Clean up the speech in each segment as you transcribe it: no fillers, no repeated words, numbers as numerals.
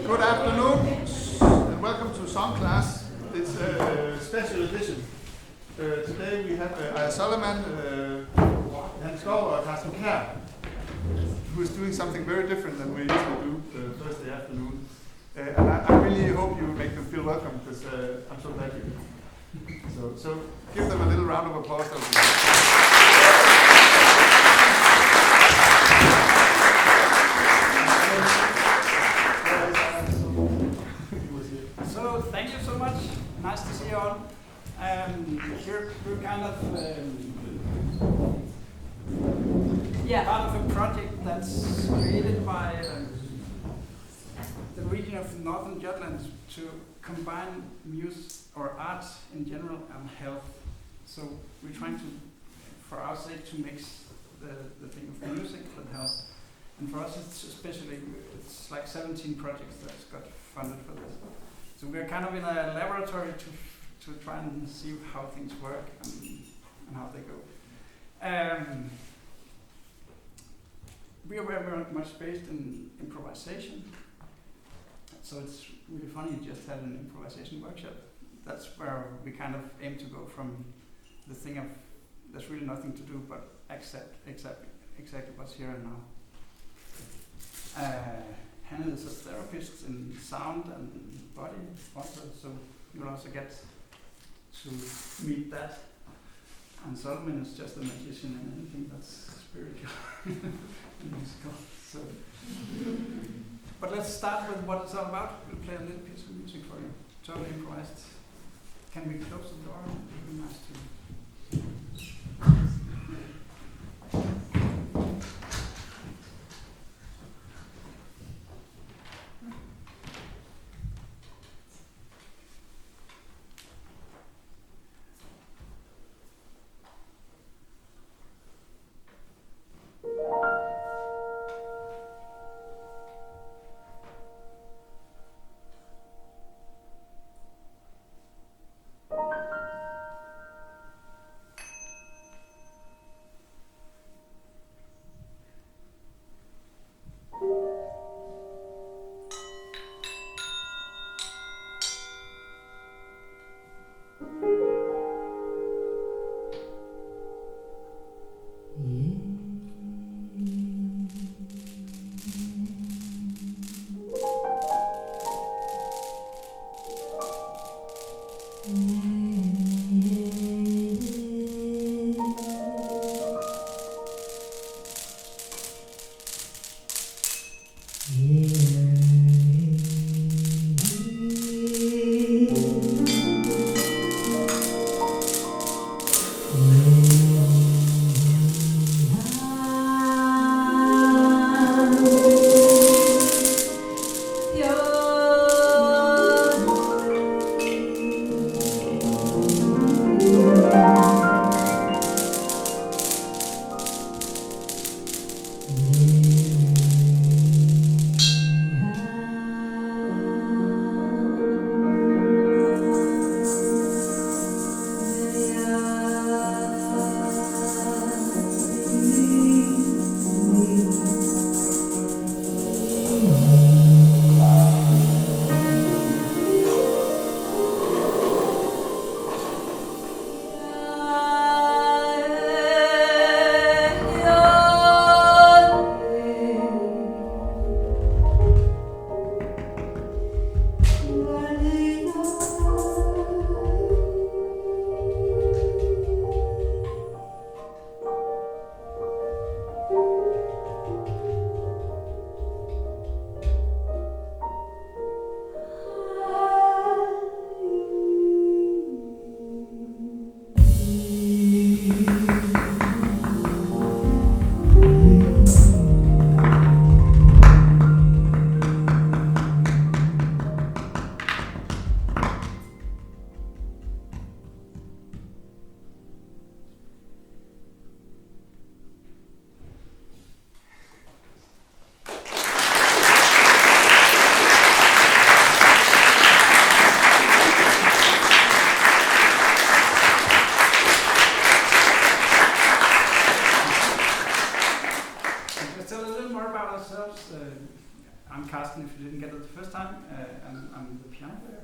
Good afternoon and welcome to Song Class. It's a special edition. Today we have Aya Solomon, Hans Skov and Carsten Kjær, who is doing something very different than we usually do Thursday afternoon. And I really hope you make them feel welcome because I'm so glad you do. So give them a little round of applause. So thank you so much. Nice to see you all. We're kind of part of a project that's created by the region of Northern Jutland to combine music or art in general and health. So we're trying to, for our sake, to mix the thing of music with health. And for us, it's like 17 projects that's got funded for this. So we're kind of in a laboratory to try and see how things work and how they go. We are very much based in improvisation. So it's really funny, you just had an improvisation workshop. That's where we kind of aim to go from the thing of there's really nothing to do but accept exactly what's here and now. Hannah is a therapist in sound and body also, so you'll also get to meet that. And Solomon is just a magician and anything that's spiritual and musical. So, but let's start with what it's all about. We'll play a little piece of music for you, totally improvised. Can we close the door? It would be nice to. asking if you didn't get it the first time, I'm the piano player.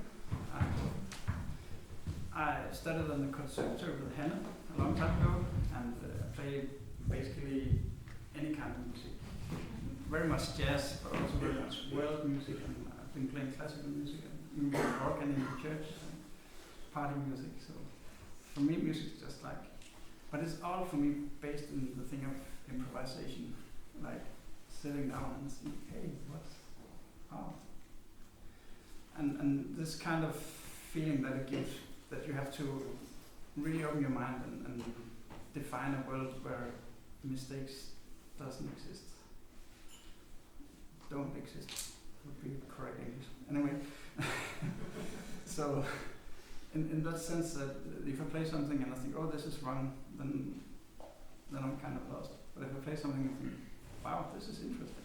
I studied on the conservatory with Hannah a long time ago, and played basically any kind of music. Very much jazz, but also very much world music, and I've been playing classical music and organ in the church and party music. So for me, music is just like, but it's all for me based on the thing of improvisation, like sitting down and see, hey, what's how, and this kind of feeling that it gives, that you have to really open your mind and define a world where mistakes doesn't exist. Don't exist would be correct English. Anyway, so in that sense, that if I play something and I think, oh, this is wrong, then I'm kind of lost. But if I play something and think, wow, this is interesting,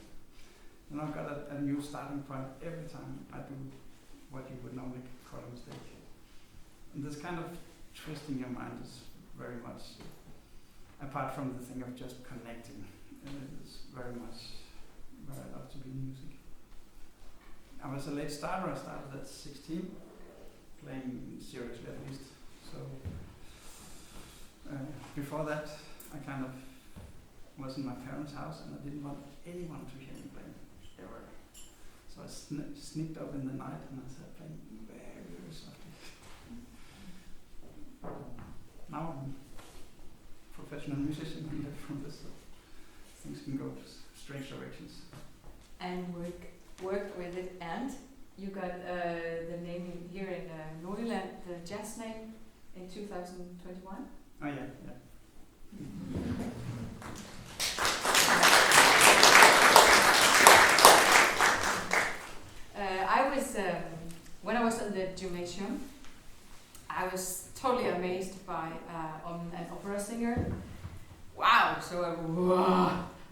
then I've got a new starting point every time I do what you would normally call a mistake. And this kind of twisting your mind is very much, apart from the thing of just connecting, it's very much where I love to be in music. I was a late starter. I started at 16, playing seriously at least. So before that, I kind of was in my parents' house, and I didn't want anyone to hear me play ever. So I sneaked up in the night and I started playing very, very softly. Now I'm a professional musician and live from this, so things can go strange directions. And worked with it, and you got the name here in Nordjylland, the jazz name, in 2021? Oh yeah. When I was in the gymnasium, I was totally amazed by an opera singer. Wow! So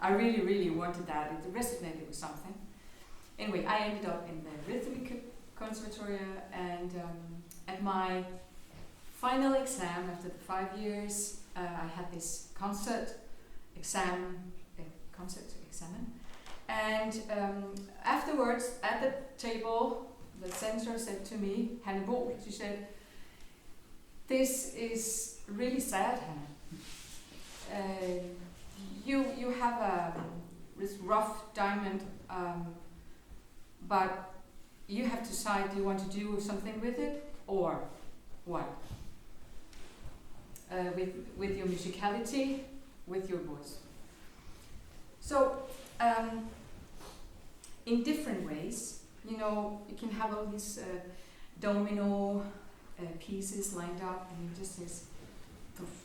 I really, really wanted that. It resonated with something. Anyway, I ended up in the rhythmic conservatory, and at my final exam after the 5 years, I had this concert exam, and afterwards at the table, the censor said to me, Hanne Bo, she said, "This is really sad, Hanne. You have this rough diamond, but you have to decide, do you want to do something with it or what? With your musicality, with your voice." So in different ways, you can have all these domino pieces lined up, and it just says poof.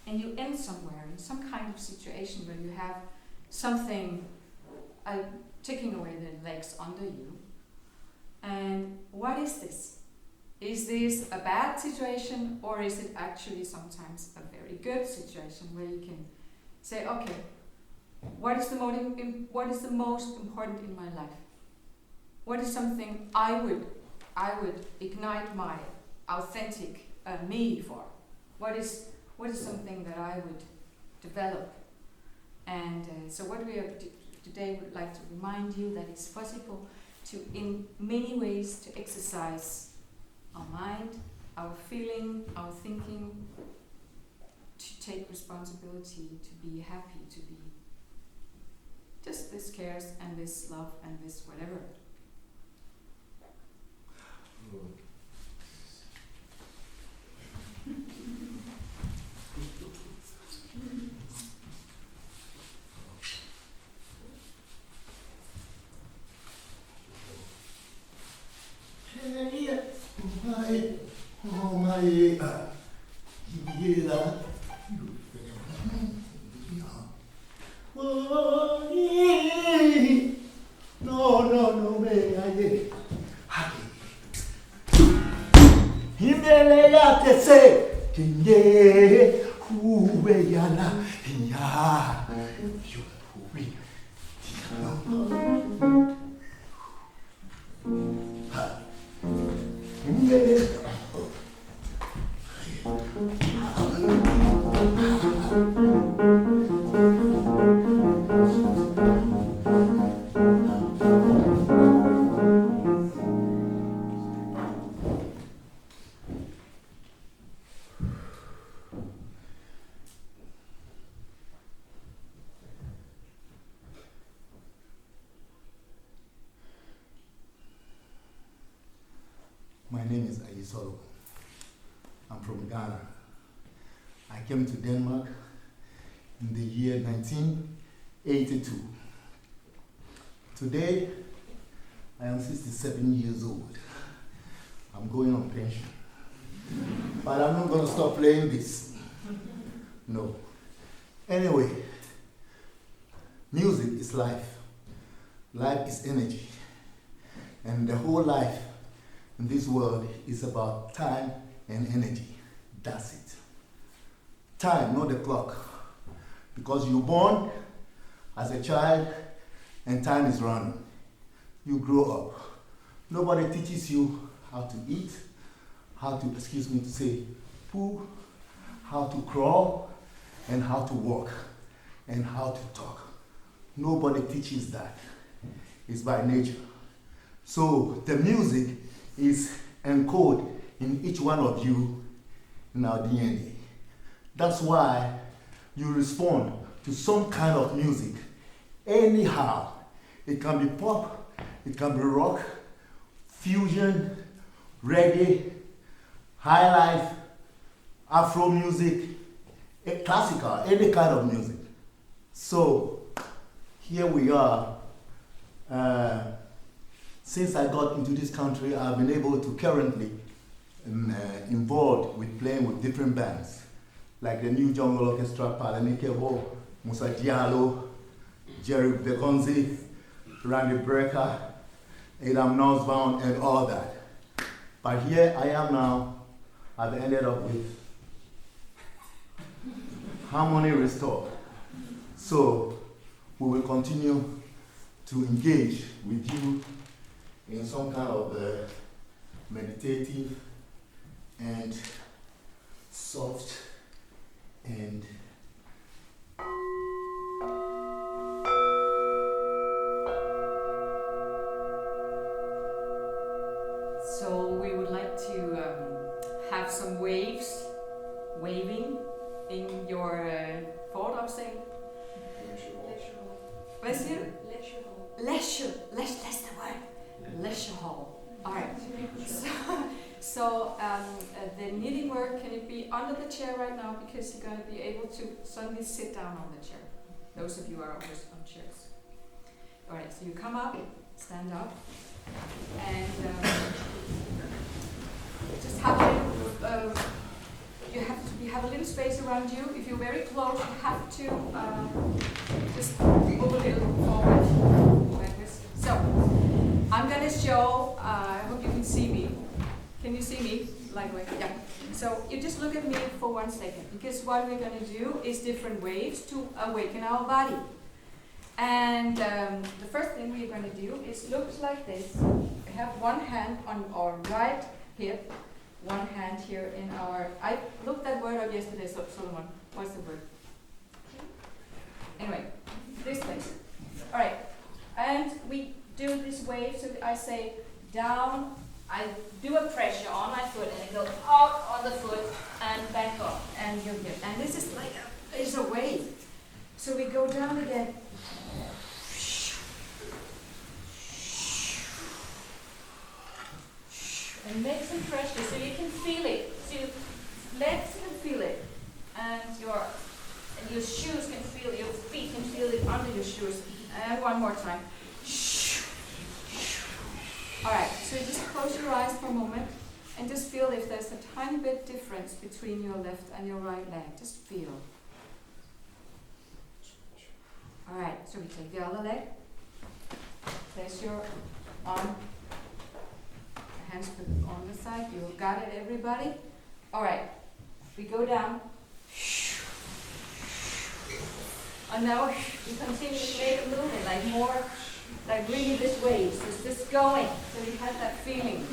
And you end somewhere in some kind of situation where you have something taking away the legs under you. And what is this? Is this a bad situation, or is it actually sometimes a very good situation where you can say, okay, what is the most important in my life? What is something I would ignite my authentic me for? What is something that I would develop? And so what we are today would like to remind you that it's possible to, in many ways, to exercise our mind, our feeling, our thinking, to take responsibility, to be happy, to be just this cares and this love and this whatever. came to Denmark in the year 1982. Today, I am 67 years old. I'm going on pension. But I'm not going to stop playing this. No. Anyway, music is life. Life is energy. And the whole life in this world is about time and energy. That's it. Time, not the clock. Because you're born as a child and time is running. You grow up. Nobody teaches you how to eat, how to, excuse me to say, poo, how to crawl, and how to walk, and how to talk. Nobody teaches that. It's by nature. So the music is encoded in each one of you in our DNA. That's why you respond to some kind of music anyhow. It can be pop, it can be rock, fusion, reggae, high life, Afro music, classical, any kind of music. So here we are. Since I got into this country, I've been able to currently involved with playing with different bands, like the New Jungle Orchestra, Palanikebo, Musa Diallo, Jerry Begonzi, Randy Brecker, Adam Nussbaum, and all that. But here I am now, I've ended up with Harmony Restored. So we will continue to engage with you in some kind of meditative and soft and So we would like to have some waves, waving in your foredragsal. Hvad siger du? Leisure. That's the word. Leisure hall. All right. So the knitting work, can it be under the chair right now? Because you're going to be able to suddenly sit down on the chair. Those of you are always on chairs. All right, so you come up, stand up, and just have you have a little space around you. If you're very close, you have to just move a little forward like this. So I'm going to show. I hope you can see me. Can you see me? Yeah. So you just look at me for 1 second, because what we're going to do is different waves to awaken our body. And the first thing we're going to do is look like this. We have one hand on our right hip, one hand here in our... I looked that word up yesterday, Solomon. What's the word? Anyway, this place. All right. And we do this wave, so I say down, I do a pressure on my foot, and it goes out on the foot and back up, and you're here. And this is like it's a wave. So we go down again. And make some pressure so you can feel it. So your legs can feel it, and your shoes can feel it, your feet can feel it under your shoes. And one more time. Alright, so just close your eyes for a moment and just feel if there's a tiny bit difference between your left and your right leg. Just feel. Alright, so we take the other leg. Place your arm, hands on the side. You got it, everybody? Alright, we go down. And now we continue to make a movement, like more, like really this way. So it's just going. So you have that feeling.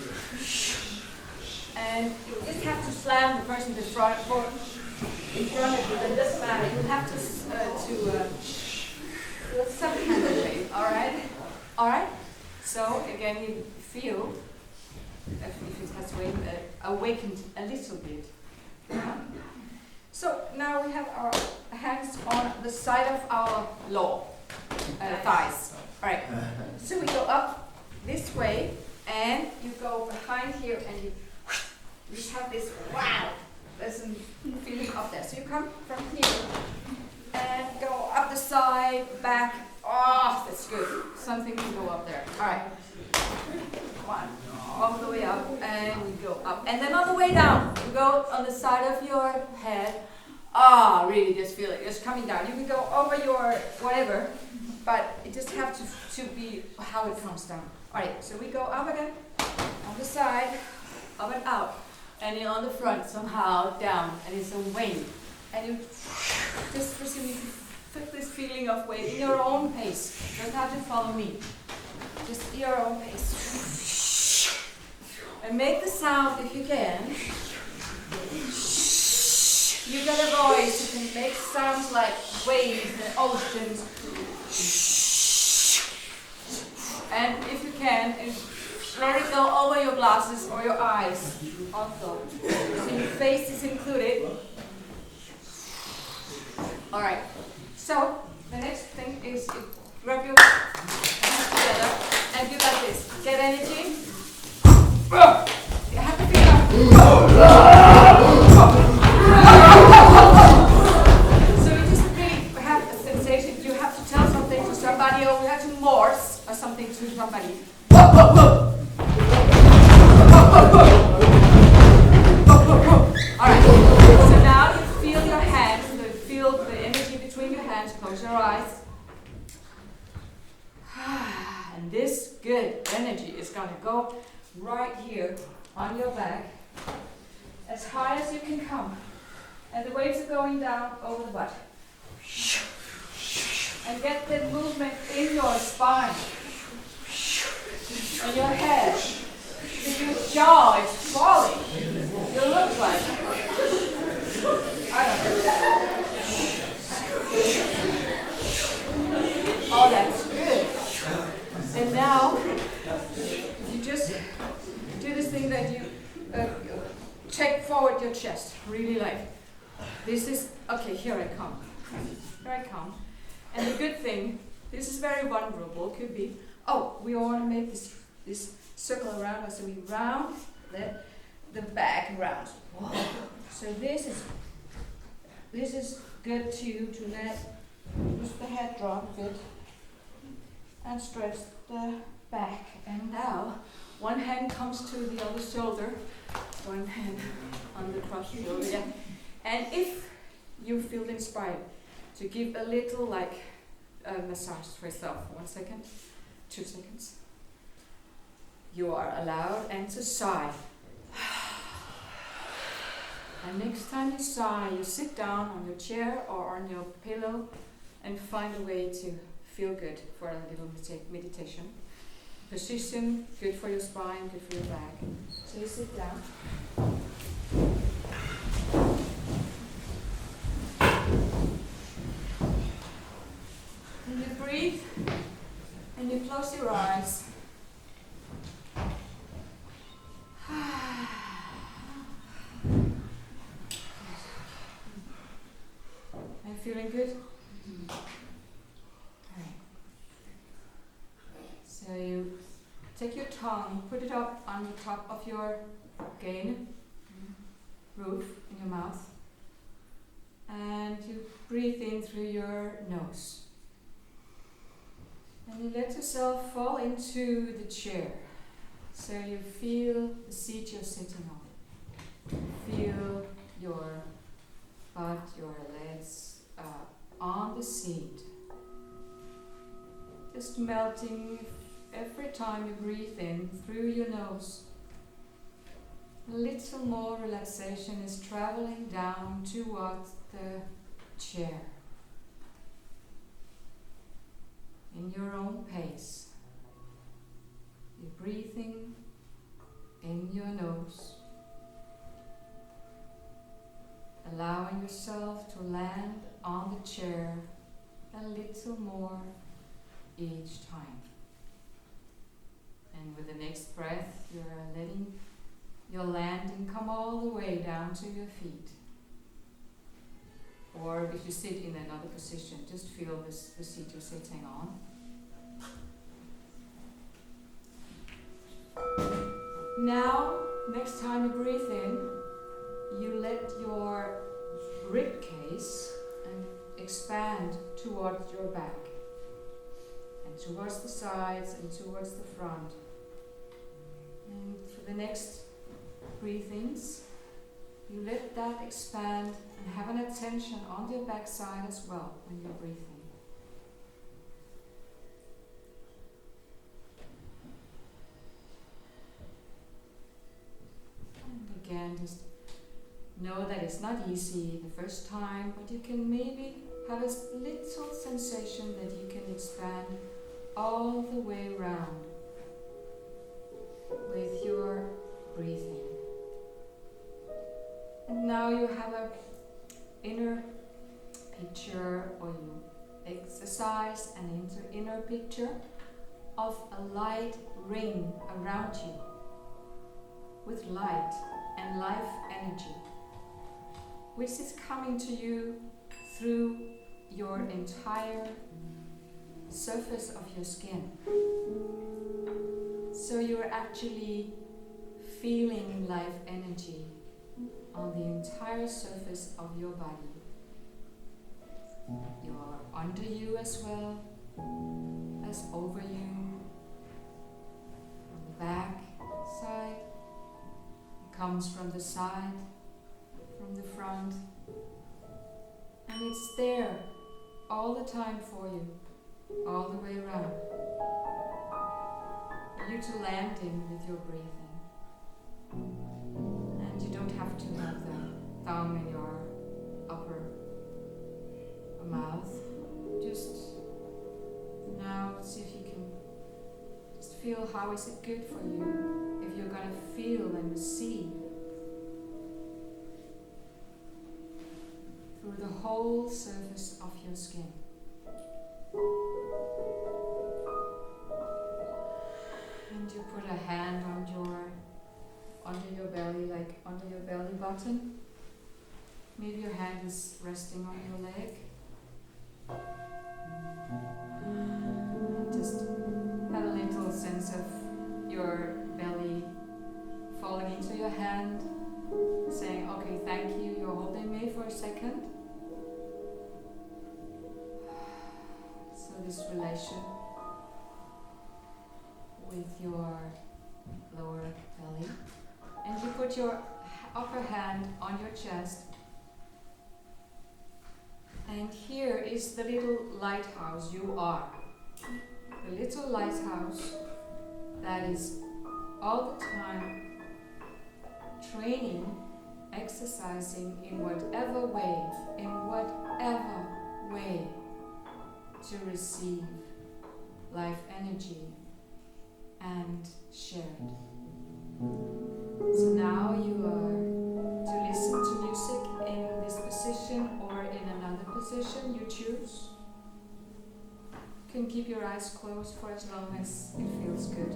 And you just have to slam the person in front of you. It doesn't matter. You have to do some kind of way. All right. So again, you feel if it has awakened a little bit. So now we have our hands on the side of our lower thighs. All right. So we go up this way, and you go behind here, and you just have this wow. there's a feeling up there. So you come from here and go up the side, back. Oh, that's good. Something to go up there. All right. One. All the way up, and we go up. And then on the way down, you go on the side of your head. Ah, really, just feel it. Just coming down. You can go over your whatever, but it just have to be how it comes down. All right, so we go up again, on the side, up and out. And you're on the front, somehow down, and it's a wave. And you just feel this feeling of wave in your own pace. You don't have to follow me. Just your own pace. And make the sound if you can. You got a voice, you can make sounds like waves and oceans. And if you can, let it go over your glasses or your eyes also. So your face is included. Alright, so the next thing is you grab your hands together and do like this. Get energy. You have to feel so we just really have a sensation. You have to tell something to somebody, or we have to morse or something to somebody. Alright, so now you feel your hands, you feel the energy between your hands. Close your eyes. And this good energy is going to go right here on your back, as high as you can come. And the waves are going down over the butt. And get the movement in your spine. And your head. Your jaw is falling. You look like, I don't know. Oh, that's good. And now, you just do this thing that you check forward your chest, really like. This is, okay, here I come. Here I come. And the good thing, this is very vulnerable, could be, oh, we want to make this circle around us, so we round the back round. So this is good too, to let just the head drop a bit and stretch the back. And now, one hand comes to the other shoulder, one hand on the cross shoulder. Yeah. And if you feel inspired to give a little massage for yourself, 1 second, 2 seconds, you are allowed, and to sigh. And next time you sigh, you sit down on your chair or on your pillow and find a way to feel good for a little meditation. Position, good for your spine, good for your back. So you sit down. And you breathe, and you close your eyes. And feeling good? Alright. So you take your tongue, put it up on the top of your gain roof in your mouth, and you breathe in through your nose. And you let yourself fall into the chair. So you feel the seat you're sitting on. Feel your butt, your legs on the seat. Just melting every time you breathe in through your nose. A little more relaxation is traveling down towards the chair. In your own pace. You're breathing in your nose, allowing yourself to land on the chair a little more each time. And with the next breath, you're letting your landing come all the way down to your feet. Or if you sit in another position, just feel the seat you're sitting on. Now, next time you breathe in, you let your rib cage and expand towards your back and towards the sides and towards the front. And for the next breathings, you let that expand and have an attention on your backside as well when you're breathing. And again, just know that it's not easy the first time, but you can maybe have a little sensation that you can expand all the way around with your breathing. And now you have a inner picture, or you exercise an inner picture of a light ring around you with light and life energy, which is coming to you through your entire surface of your skin. So you're actually feeling life energy on the entire surface of your body. You're under you as well as over you, on the back side. It comes from the side, from the front, and it's there all the time for you, all the way around. For you to land in with your breathing. And you don't have to have the thumb in your upper mouth. Just now see if you can just feel how is it good for you if you're going to feel and receive through the whole surface of your skin. And you put a hand on under your belly, like under your belly button. Maybe your hand is resting on your leg. And just have a little sense of your belly falling into your hand, saying, okay, thank you, you're holding me for a second. So this relation with your lower belly. And you put your upper hand on your chest. And here is the little lighthouse you are. The little lighthouse that is all the time training, exercising in whatever way to receive life energy and share it. So now you are to listen to music in this position or in another position you choose. You can keep your eyes closed for as long as it feels good.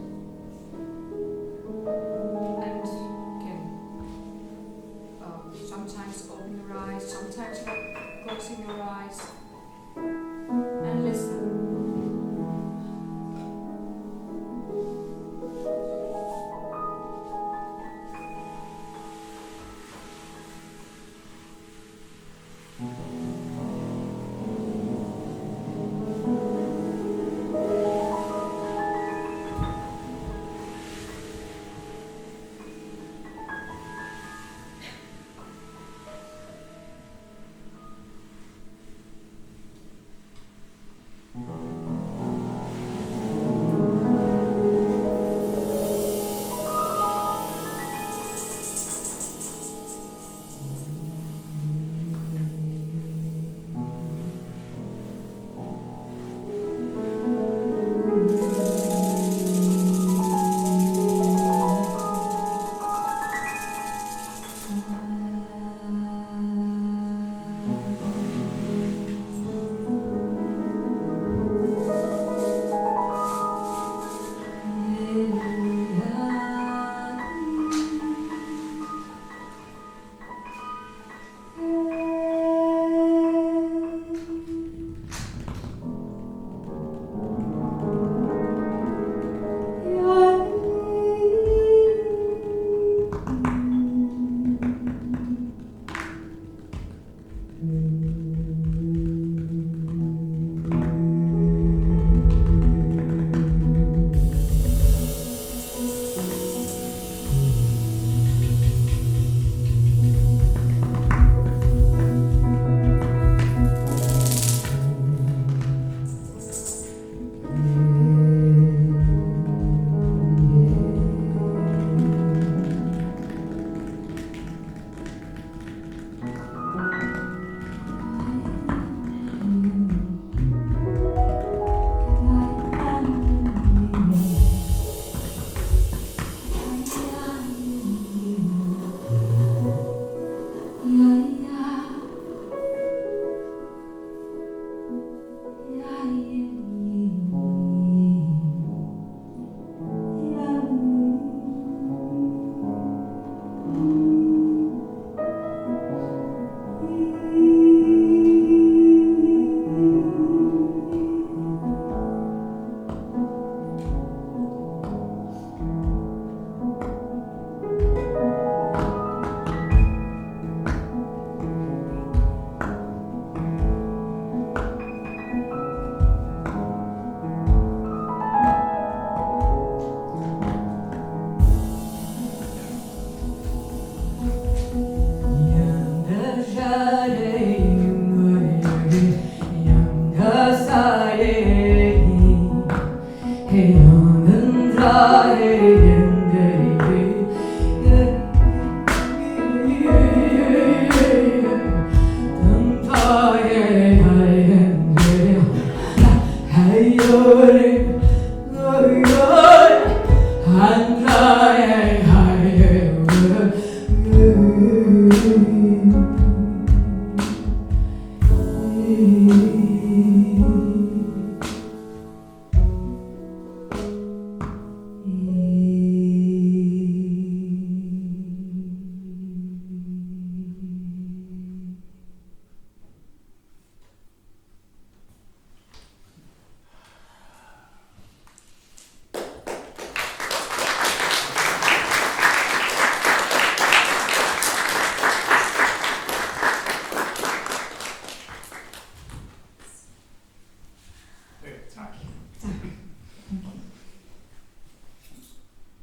And you can sometimes open your eyes, sometimes closing your eyes, and listen.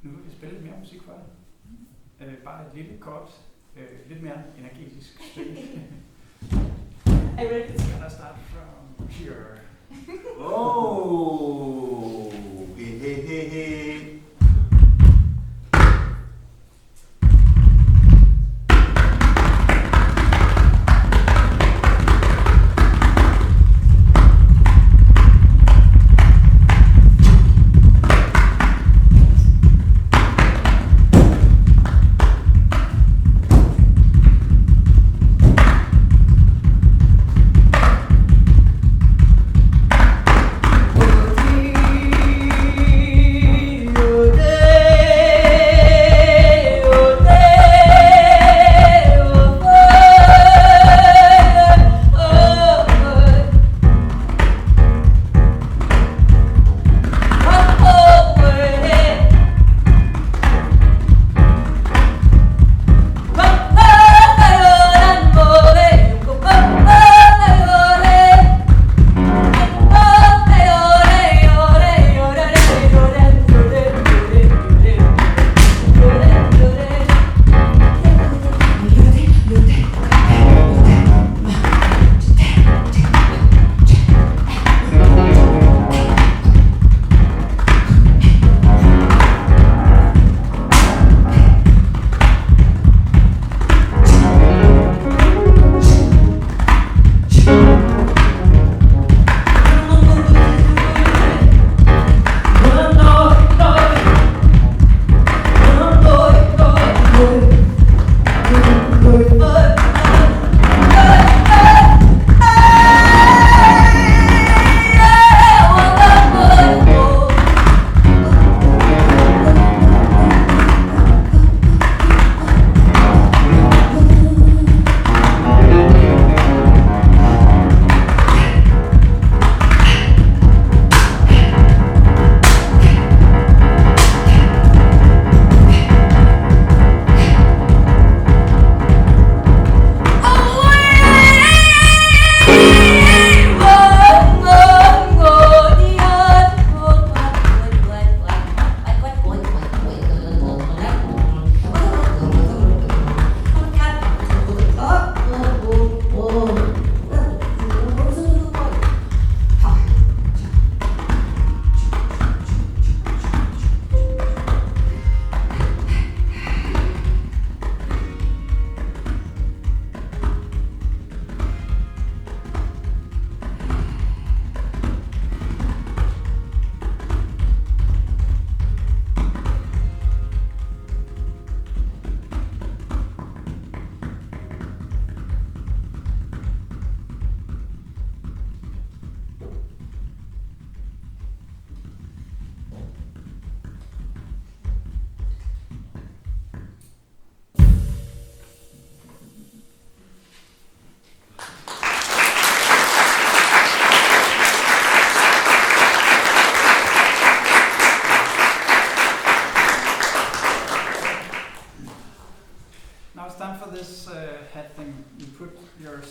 Nu vil vi spille lidt mere musik for dig. Bare et lille kort, lidt mere energetisk stykke. Are you ready? It's gonna start from here. Oh, hey, hey, hey, hey.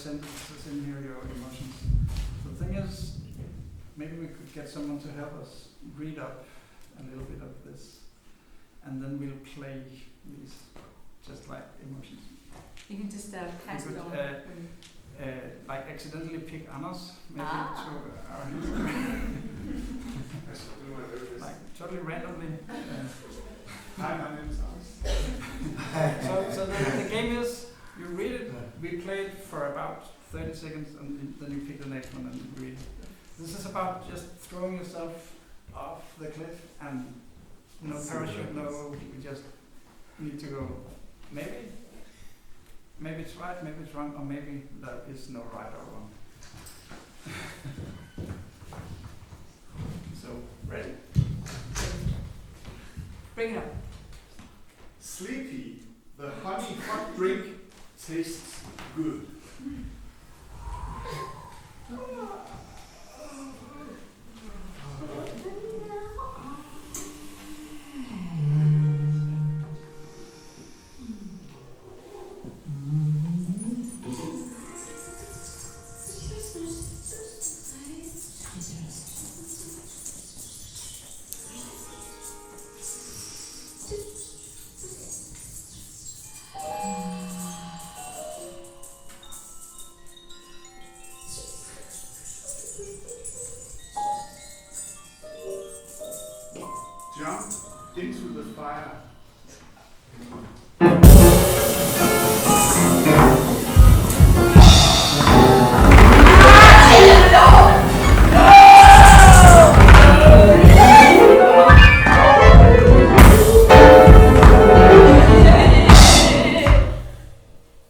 sentences in here, your emotions. The thing is, maybe we could get someone to help us read up a little bit of this, and then we'll play these just like emotions. You can just pass it on. Like accidentally pick Anders maybe to our That's like totally randomly. Hi, my name is Hans. So the game is, you read it, we play it for about 30 seconds, and then you pick the next one and read it. This is about just throwing yourself off the cliff, and no parachute, no, you just need to go. Maybe it's right, maybe it's wrong, or maybe there is no right or wrong. So, ready? Bring it up. Sleepy, the honey hot drink tastes good. Jump into the fire.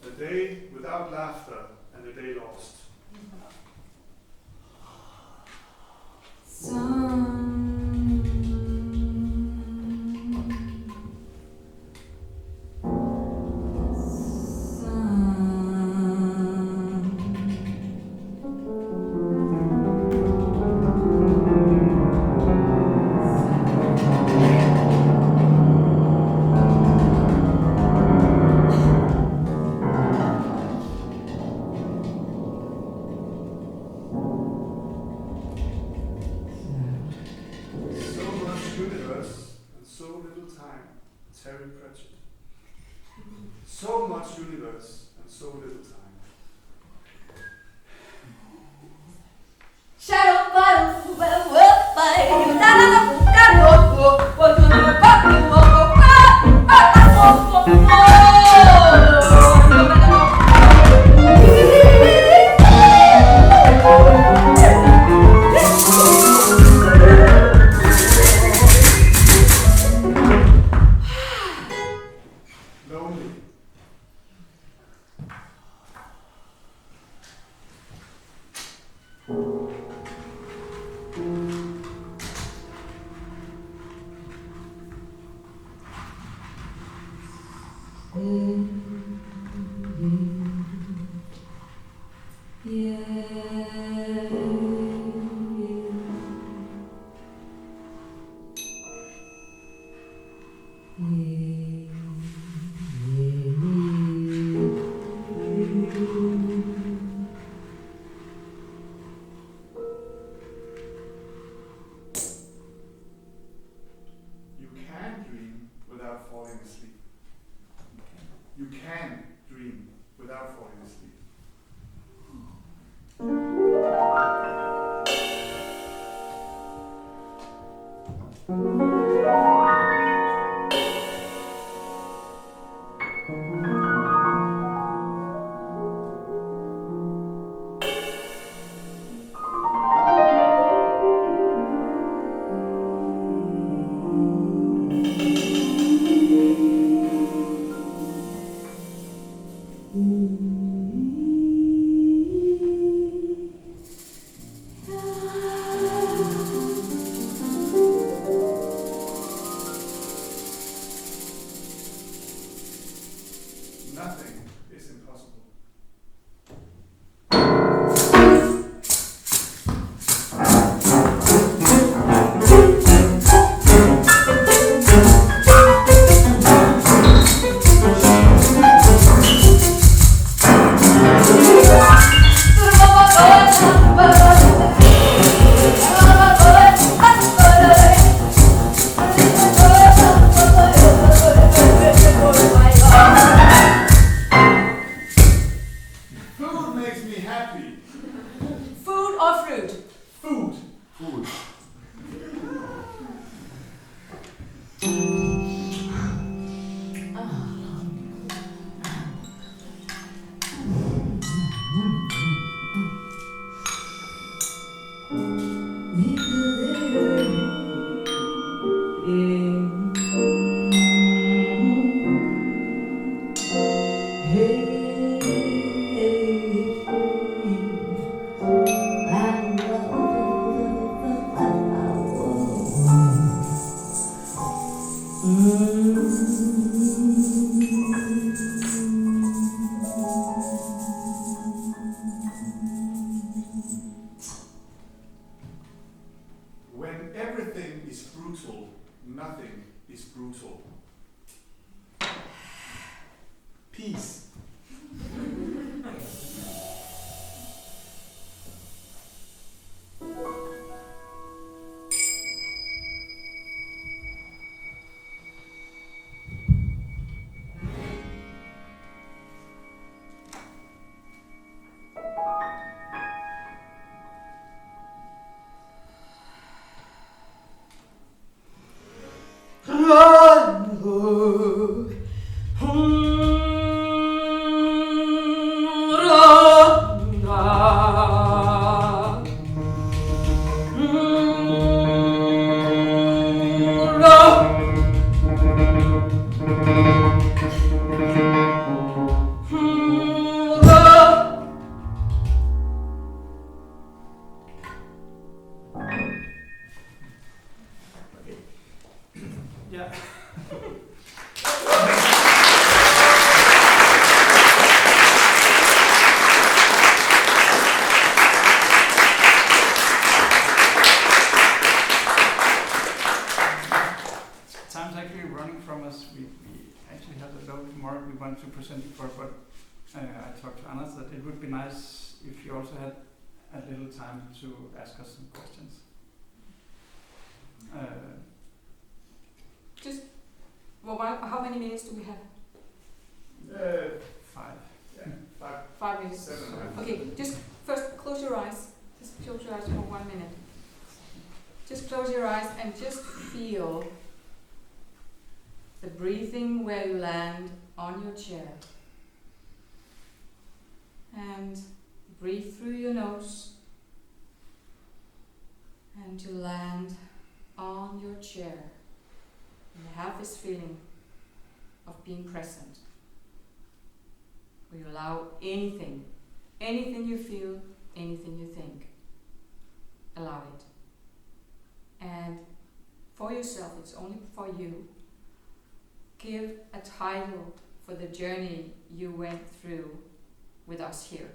A day without laughter and a day lost. So much universe and so little time. Lonely. You can dream without falling asleep. You can dream without falling asleep. is brutal, nothing is brutal. Peace. Yeah. Time's actually running from us. We actually have a little bit more we want to present before, but I talked to Anders that it would be nice if you also had a little time to ask us some questions. Well, how many minutes do we have? 5. Yeah, 5. 5 minutes. 7. Okay, just first close your eyes. Just close your eyes for 1 minute. Just close your eyes and just feel the breathing where you land on your chair. And breathe through your nose. And you land on your chair. And you have this feeling of being present. Where you allow anything you feel, anything you think. Allow it. And for yourself, it's only for you. Give a title for the journey you went through with us here.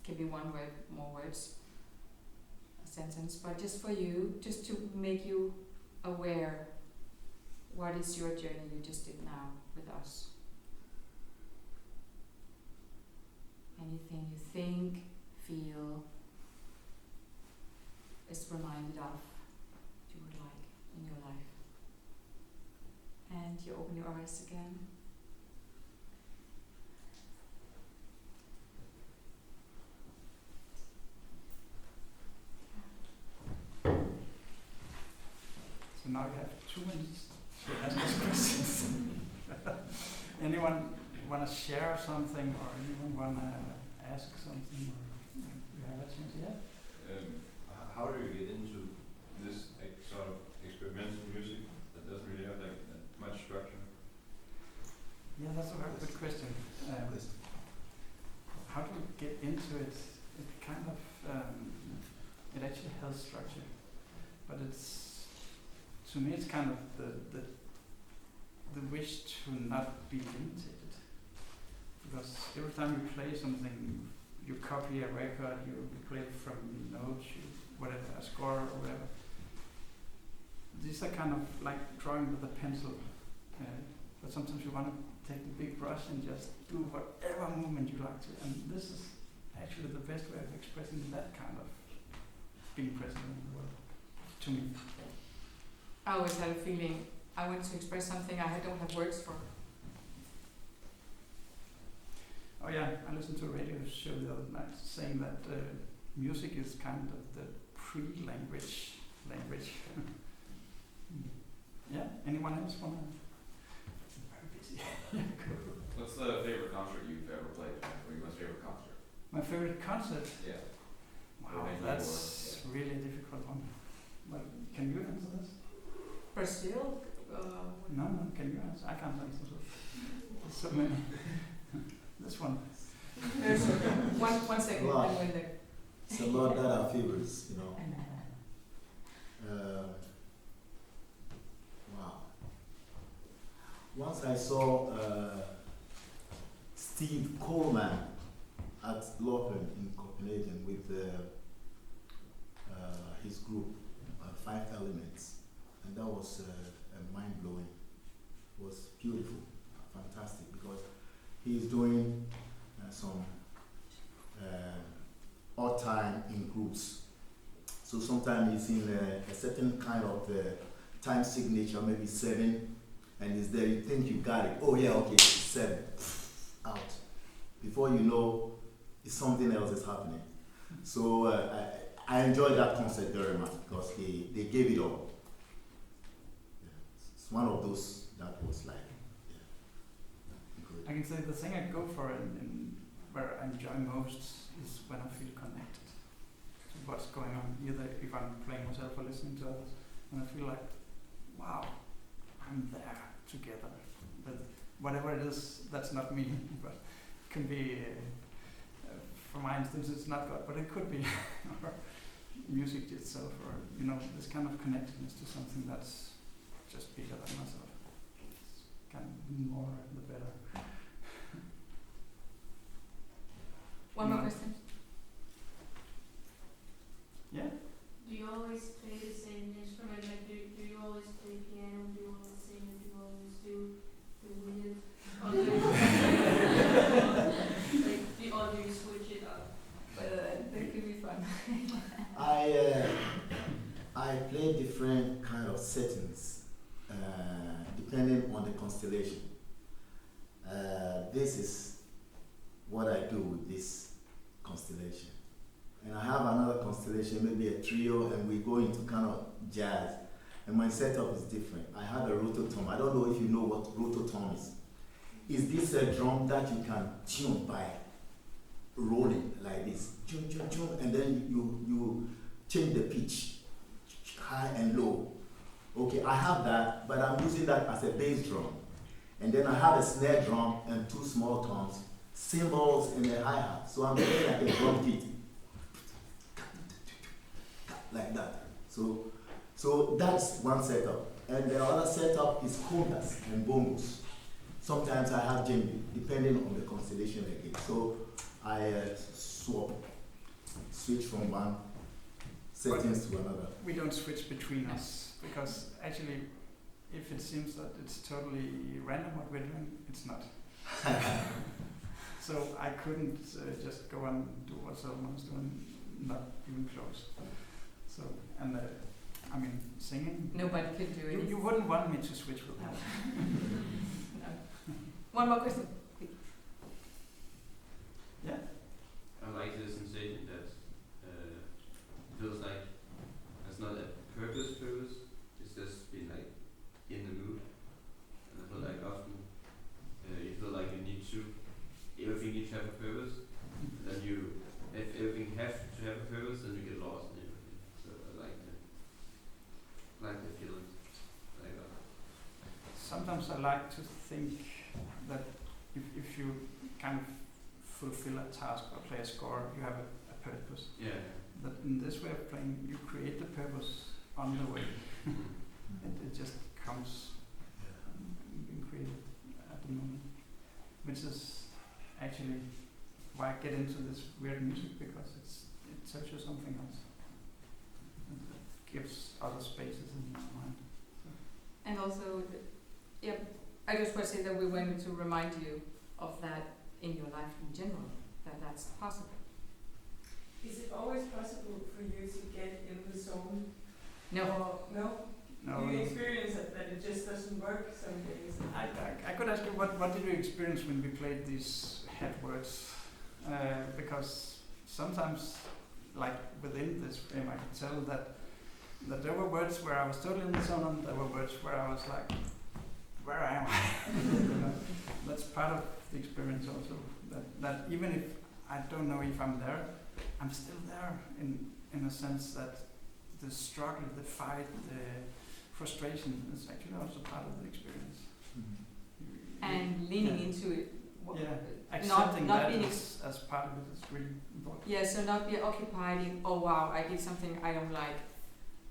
Can be one word, more words, a sentence, but just for you, just to make you aware what is your journey you just did now with us. Anything you think, feel, is reminded of you would like in your life. And you open your eyes again. So now you have 2 minutes to ask us questions. Anyone want to share something, or anyone want to ask something, or you have a chance? Yeah. How do you get into this sort of experimental music that doesn't really have that much structure? Yeah, that's a very good question. How do you get into it? It kind of it actually has structure, but it's, to me, it's kind of the wish to not be limited. Because every time you play something, you copy a record, you play it from notes, whatever, a score or whatever. These are kind of like drawing with a pencil, but sometimes you want to take the big brush and just do whatever movement you like to. And this is actually the best way of expressing that kind of being present in the world, to me. I always had a feeling I want to express something I don't have words for. Oh yeah, I listened to a radio show the other night saying that music is kind of the pre-language language. Yeah, anyone else want to? Very busy. Cool. What's the favorite concert you've ever played? Or your most favorite concert? My favorite concert? Yeah. Wow, Or maybe that's really a difficult one. But can you answer this? Brazil? No, can you answer? I can't answer this. There's so many. This one. There's one second, Wow. and when there. It's a lot that are favorites, you know. Wow. Once I saw Steve Coleman at Lopen in Copenhagen with his group, 5 Elements, and was mind-blowing. It was beautiful, fantastic, because he is doing some odd time in groups. So sometimes it's in a certain kind of time signature, maybe 7, and it's there, you think you got it. Oh yeah, okay, it's 7, out. Before you know, it's something else is happening. So I enjoyed that concert very much because they gave it all. Yeah. It's one of those that was like, good. I can say the thing I go for and where I enjoy most is when I feel connected to what's going on, either if I'm playing myself or listening to others, and I feel like, wow, I'm there together. But whatever it is, that's not me, but it can be, for my instance, it's not God, but it could be, or music itself, or, you know, this kind of connectedness to something that's just bigger than myself. It's kind of more the better. One more question. Yeah. Do you always play the same instrument? Like, do you always play piano? Do you always sing? Do you always do the weird? Or do you, or do you switch it up? That could be fun. I play different kind of settings depending on the constellation. This is what I do with this constellation. And I have another constellation, maybe a trio, and we go into kind of jazz. And my setup is different. I have a rototom. I don't know if you know what rototom is. Is this a drum that you can tune by rolling like this? Tune, tune, tune, and then you change the pitch, high and low. Okay, I have that, but I'm using that as a bass drum. And then I have a snare drum and 2 small toms, cymbals and a hi-hat. So I'm playing like a drum kit. Like that. So that's one setup. And the other setup is congas and bongos. Sometimes I have djembe, depending on the constellation again. So I switch from one settings to another. We don't switch between us, because actually, if it seems that it's totally random what we're doing, it's not. So I couldn't just go and do what someone was doing, not even close. So, and I mean, singing. Nobody could do it. You wouldn't want me to switch with that. No. One more question. Yeah. I like the sensation that feels like it's not a purpose, it's just being like in the mood. And I feel like often you feel like everything needs to have a purpose. Then if everything has to have a purpose, then you get lost in everything. So I like the feeling. Like that. Sometimes I like to think that if you kind of fulfill a task or play a score, you have a purpose. Yeah. That in this way of playing, you create the purpose on the way. It just comes being created at the moment, which is actually why I get into this weird music, because it tells you something else. It gives other spaces in my mind. And also, I just want to say that we wanted to remind you of that in your life in general, that that's possible. Is it always possible for you to get in the zone? No. Or no? No, You experience that it just doesn't work some days? I could ask you, what did you experience when we played these head words? Because sometimes, like within this frame, I could tell that there were words where I was totally in the zone, and there were words where I was like, where am I? You know, that's part of the experience also. That even if I don't know if I'm there, I'm still there in a sense that the struggle, the fight, the frustration is actually also part of the experience. And leaning into it. Accepting not that being as part of it is really important. Yeah, so not be occupied in, oh wow, I did something I don't like,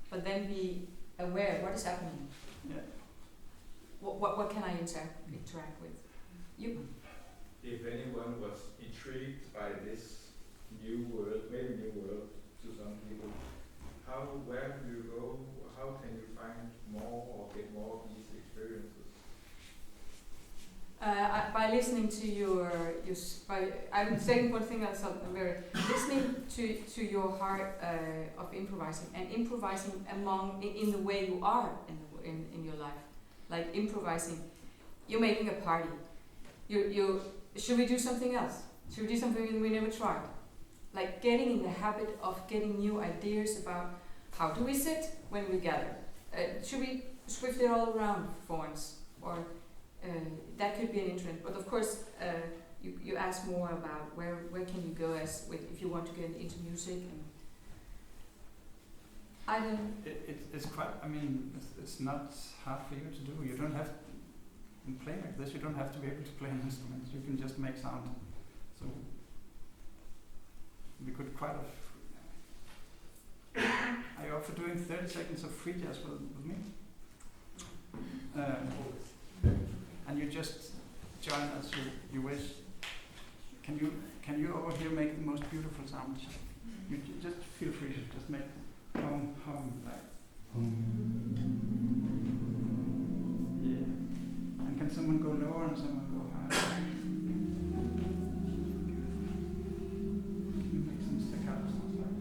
but then be aware of what is happening. Yeah. What can I interact with? You. If anyone was intrigued by this new world, maybe new world to some people, where do you go? How can you find more, or By listening to I'm saying one thing else. Listening to your heart of improvising and improvising in the way you are in your life, like improvising. You're making a party. Should we do something else? Should we do something we never tried? Like getting in the habit of getting new ideas about how do we sit when we gather. Should we swift it all around for once? Or that could be an interest. But of course, you ask more about where can you go if you want to get into music. And I don't. It's quite. I mean, it's not hard for you to do. You don't have in playing like this. You don't have to be able to play an instrument. You can just make sound. So we could quite have. Are you up for doing 30 seconds of free jazz with me? And you just join as you wish. Can you over here make the most beautiful sound? You just feel free to just make hum like. Yeah. And can someone go lower and someone go higher? Can you make some staccato sounds like that?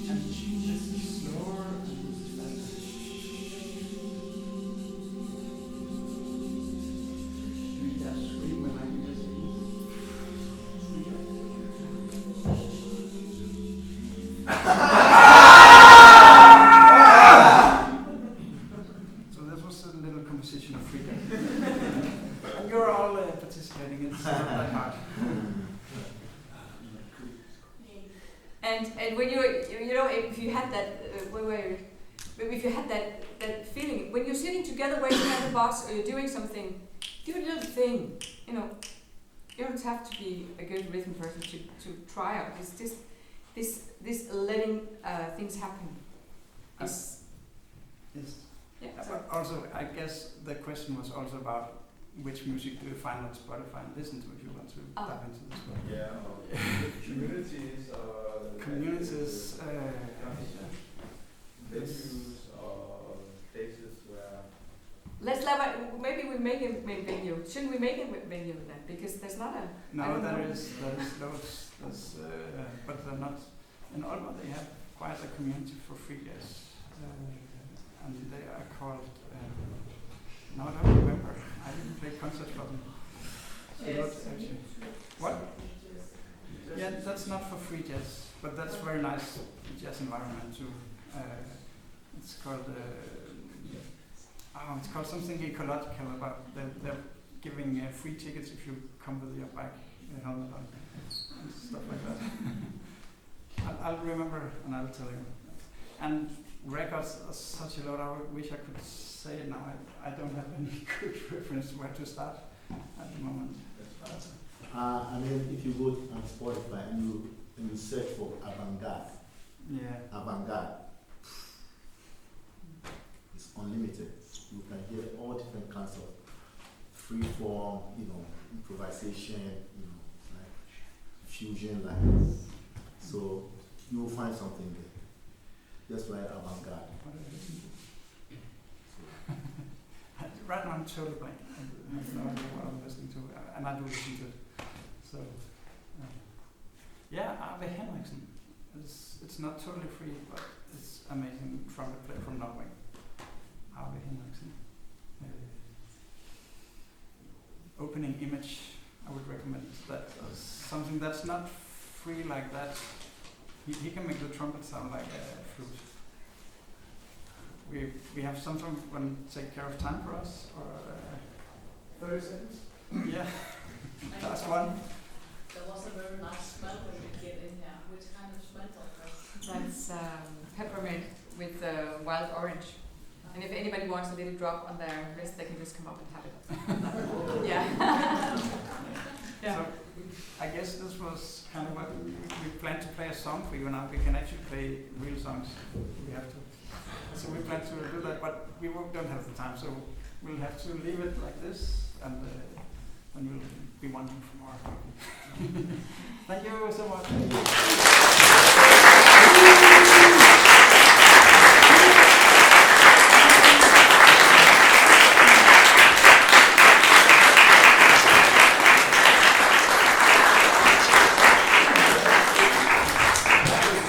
And this is slower and this is faster. You just scream when I hear this. So this was a little composition of freedom. And you're all participating, it's not that hard. And when if you had that, if you had that feeling, when you're sitting together waiting at the box or you're doing something, do a little thing. You don't have to be a good rhythm person to try out. It's just this letting things happen. Yes. Yeah. But also, I guess the question was also about which music do you find on Spotify and listen to if you want to tap into this one. Yeah, communities Communities. venues or places where. Maybe we make a venue. Shouldn't we make a venue then? Because there's not a. No, there is those. But they're not. In Aalborg they have quite a community for free jazz. And they are called. No, I don't remember. I didn't play concerts for them. Actually. What? Yeah, that's not for free jazz, but that's very nice jazz environment too. It's called. It's called something ecological about. They're giving free tickets if you come with your bike helmet on and stuff like that. I'll remember and I'll tell you. And records are such a lot. I wish I could say it now. I don't have any good reference where to start at the moment. And then if you go on Spotify and you search for avant-garde, it's unlimited. You can hear all different kinds of free form, improvisation, like fusion lines. So you will find something there. Just like avant-garde. Right now I'm totally blank. I have no idea what I'm listening to, and I do listen to it. So, Arve Henriksen. It's not totally free, but it's amazing trumpet player from Norway. Arve Henriksen. Opening Image, I would recommend that. Something that's not free like that. He can make the trumpet sound like a flute. We have someone going to take care of time for us, or 30 seconds? Yeah, last one. There was a very nice smell when we get in here. Which kind of smell was that? That's peppermint with wild orange. And if anybody wants a little drop on their wrist, they can just come up and have it. Yeah. Yeah. So I guess this was kind of what we planned to play a song for you now. We can actually play real songs. We have to. So we plan to do that, but we don't have the time. So we'll have to leave it like this, and we'll be wanting for more. Thank you so much.